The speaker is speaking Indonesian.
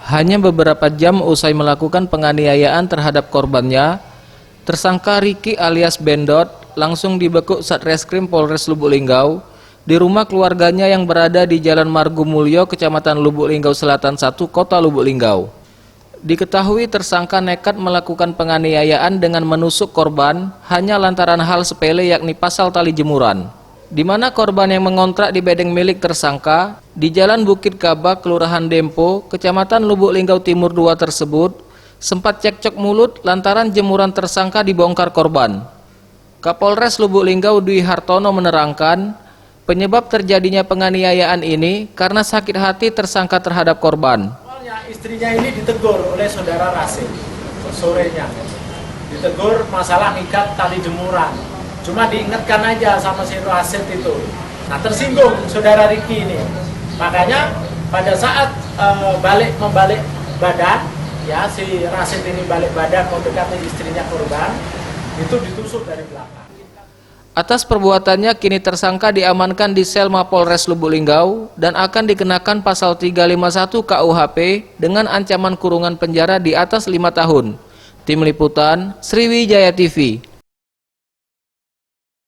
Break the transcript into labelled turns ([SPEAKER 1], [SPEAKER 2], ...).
[SPEAKER 1] Hanya beberapa jam usai melakukan penganiayaan terhadap korbannya, tersangka Riki alias Bendot langsung dibekuk Satreskrim Polres Lubuk Linggau di rumah keluarganya yang berada di Jalan Margomulyo, Kecamatan Lubuk Linggau Selatan 1, Kota Lubuk Linggau. Diketahui tersangka nekat melakukan penganiayaan dengan menusuk korban hanya lantaran hal sepele, yakni pasal tali jemuran, di mana korban yang mengontrak di bedeng milik tersangka di Jalan Bukit Kabak, Kelurahan Dempo, Kecamatan Lubuk Linggau Timur 2 tersebut sempat cekcok mulut lantaran jemuran tersangka dibongkar korban. Kapolres Lubuk Linggau Dwi Hartono menerangkan, penyebab terjadinya penganiayaan ini karena sakit hati tersangka terhadap korban.
[SPEAKER 2] Istrinya ini ditegur oleh saudara Rasid sorenya, ditegur masalah ngikat tali jemuran, cuma diingatkan aja sama si Rasid itu. Nah, tersinggung saudara Riki ini, makanya pada saat membalik badan, ya si Rasid ini balik badan mau dekati istrinya korban, itu ditusuk dari belakang.
[SPEAKER 1] Atas perbuatannya kini tersangka diamankan di sel Mapolres Lubuk Linggau dan akan dikenakan pasal 351 KUHP dengan ancaman kurungan penjara di atas 5 tahun. Tim Liputan, Sriwijaya TV.